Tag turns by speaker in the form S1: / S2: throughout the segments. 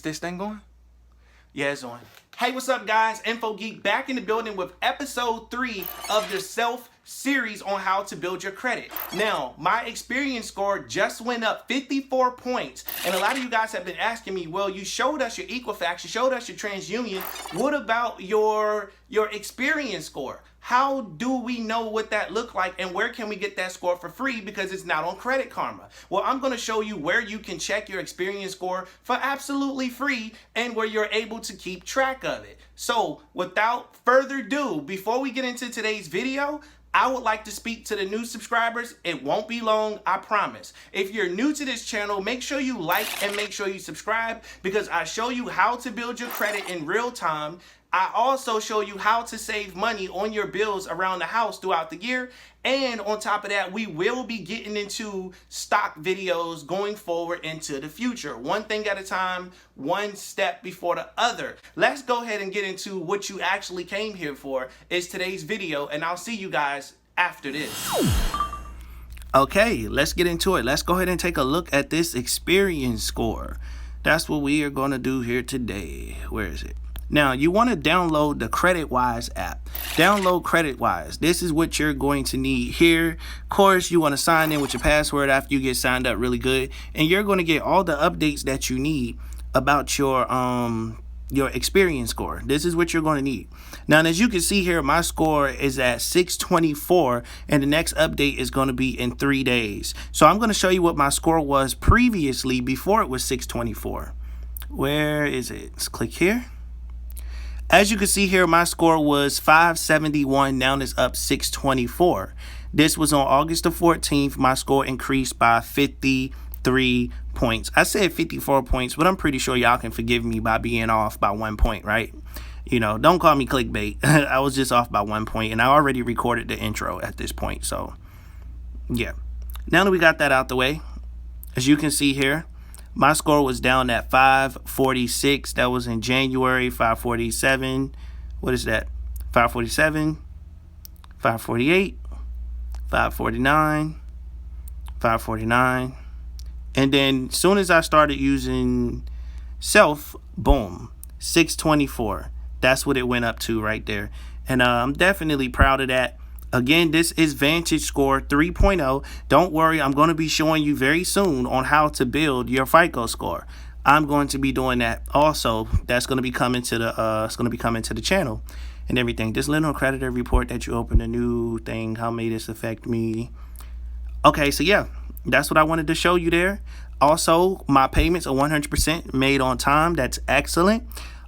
S1: This thing going? Yeah, it's on. Hey, what's up, guys? Info Geek back in the building with episode 3 of the self-series on how to build your credit. Now, my Experian score just went up 54 points. And a lot of you guys have been asking me, well, you showed us your Equifax, you showed us your TransUnion. What about your Experian score? How do we know what that looked like and where can we get that score for free because it's not on Credit Karma? Well, I'm going to show you where you can check your Experian score for absolutely free and where you're able to keep track of it. So without further ado, before we get into today's video, I would like to speak to the new subscribers. It won't be long, I promise. If you're new to this channel, make sure you like and make sure you subscribe because I show you how to build your credit in real time. I also show you how to save money on your bills around the house throughout the year. And on top of that, we will be getting into stock videos going forward into the future. One thing at a time, one step before the other. Let's go ahead and get into what you actually came here for is today's video. And I'll see you guys after this. Okay, let's get into it. Let's go ahead and take a look at this Experian score. That's what we are going to do here today. Where is it? Now, you want to download the CreditWise app. Download CreditWise. This is what you're going to need here. Of course, you want to sign in with your password after you get signed up really good. And you're going to get all the updates that you need about your Experian score. This is what you're going to need. Now, as you can see here, my score is at 624, and the next update is going to be in 3 days. So I'm going to show you what my score was previously before it was 624. Where is it? Let's click here. As you can see here, my score was 571. Now it's up 624. This was on August the 14th. My score increased by 53 points. I said 54 points, but I'm pretty sure y'all can forgive me by being off by 1 point, right? You know, don't call me clickbait. I was just off by 1 point, and I already recorded the intro at this point. So, yeah. Now that we got that out the way, as you can see here, my score was down at 546. That was in January. 547. What is that? 547. 548. 549. 549. And then as soon as I started using Self, boom, 624. That's what it went up to right there. And I'm definitely proud of that. Again, this is Vantage Score 3.0. Don't worry, I'm going to be showing you very soon on how to build your FICO score. I'm going to be doing that also. That's going to be coming to the channel and everything. This little creditor report that you open a new thing. How may this affect me? Okay, so yeah, that's what I wanted to show you there. Also, my payments are 100% made on time. That's excellent.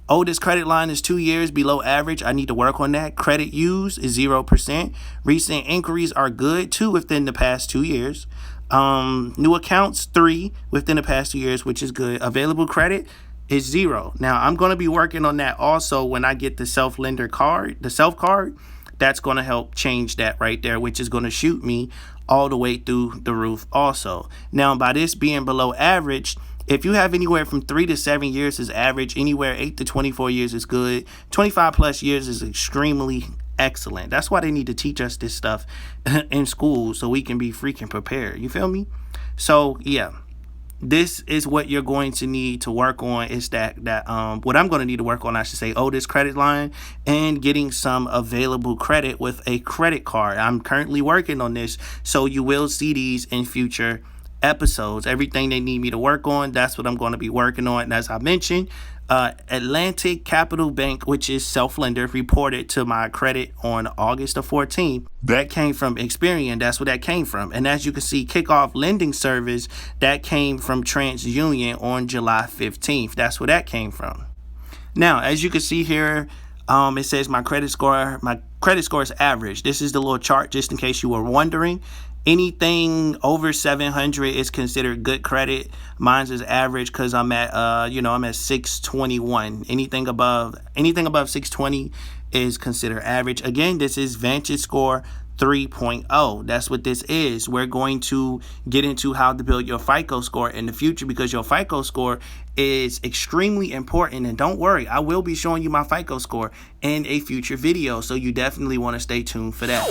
S1: Oldest credit line is 2 years below average. I need to work on that. Credit used is 0%. Recent inquiries are good, 2 within the past 2 years. New accounts, 3 within the past 2 years, which is good. Available credit is 0. Now, I'm going to be working on that also when I get the self-lender card, the self card. That's going to help change that right there, which is going to shoot me all the way through the roof also. Now, by this being below average, if you have anywhere from 3 to 7 years is average, anywhere 8 to 24 years is good. 25 plus years is extremely excellent. That's why they need to teach us this stuff in school so we can be freaking prepared. You feel me? So yeah, this is what you're going to need to work on is what I'm going to need to work on, I should say, oldest credit line and getting some available credit with a credit card. I'm currently working on this, so you will see these in future episodes. Everything they need me to work on, that's what I'm going to be working on. And as I mentioned, Atlantic Capital Bank, which is self-lender, reported to my credit on August the 14th. That came from Experian. That's where that came from. And as you can see, KIKOFF lending service, that came from TransUnion on July 15th. That's where that came from. Now, as you can see here, it says my credit score is average. This is the little chart just in case you were wondering. Anything over 700 is considered good credit. Mine's is average because I'm at I'm at 621. Anything above 620 is considered average. Again, this is Vantage Score 3.0. That's what this is. We're going to get into how to build your FICO score in the future because your FICO score is extremely important. And don't worry, I will be showing you my FICO score in a future video. So you definitely want to stay tuned for that.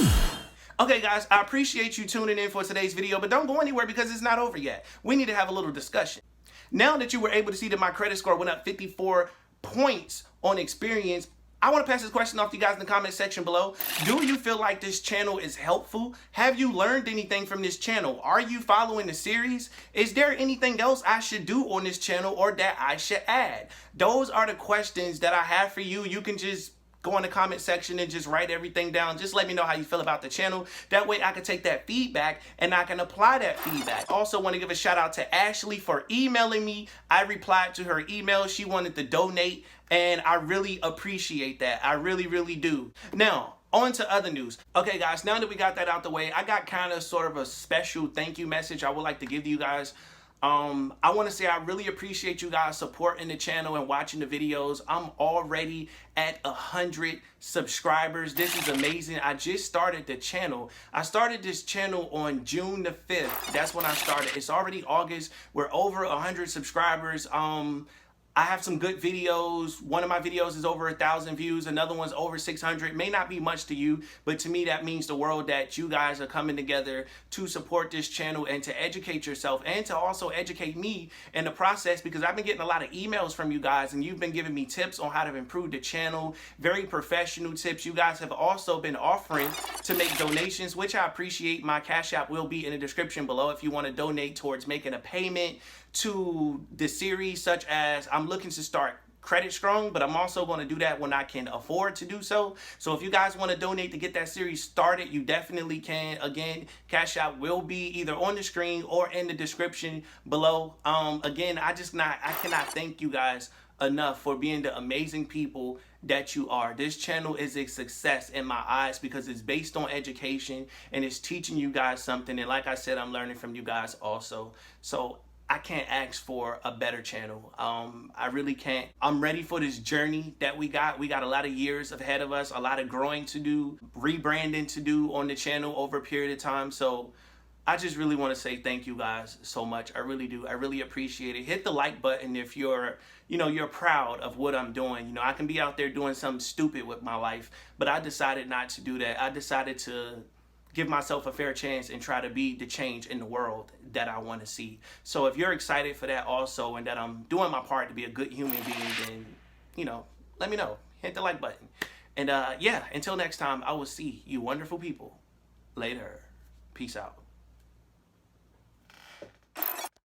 S1: Okay, guys, I appreciate you tuning in for today's video, but don't go anywhere because it's not over yet. We need to have a little discussion. Now that you were able to see that my credit score went up 54 points on Experian, I want to pass this question off to you guys in the comment section below. Do you feel like this channel is helpful? Have you learned anything from this channel? Are you following the series? Is there anything else I should do on this channel or that I should add? Those are the questions that I have for you. You can just go in the comment section and just write everything down. Just let me know how you feel about the channel. That way I can take that feedback and I can apply that feedback. Also want to give a shout out to Ashley for emailing me. I replied to her email. She wanted to donate and I really appreciate that. I really, really do. Now, on to other news. Okay guys, now that we got that out the way, I got kind of sort of a special thank you message I would like to give you guys. I want to say I really appreciate you guys supporting the channel and watching the videos. I'm already at 100 subscribers. This is amazing. I just started the channel. I started this channel on June the 5th. That's when I started. It's already August. We're over 100 subscribers. I have some good videos. One of my videos is over 1,000 views. Another one's over 600. May not be much to you, but to me that means the world that you guys are coming together to support this channel and to educate yourself and to also educate me in the process, because I've been getting a lot of emails from you guys and you've been giving me tips on how to improve the channel. Very professional tips. You guys have also been offering to make donations, which I appreciate. My Cash App will be in the description below if you want to donate towards making a payment to the series, such as I'm looking to start Credit Strong, but I'm also going to do that when I can afford to do so. So if you guys want to donate to get that series started, you definitely can. Again, Cash App will be either on the screen or in the description below. Again, I cannot thank you guys enough for being the amazing people that you are. This channel is a success in my eyes because it's based on education and it's teaching you guys something. And like I said, I'm learning from you guys also. So I can't ask for a better channel. I really can't. I'm ready for this journey that we got. We got a lot of years ahead of us, a lot of growing to do, rebranding to do on the channel over a period of time. So I just really want to say thank you guys so much. I really do. I really appreciate it. Hit the like button if you're proud of what I'm doing. I can be out there doing something stupid with my life, but I decided not to do that. I decided to give myself a fair chance and try to be the change in the world that I want to see. So if you're excited for that also, and that I'm doing my part to be a good human being, then, let me know. Hit the like button. And yeah, until next time, I will see you wonderful people later. Peace out.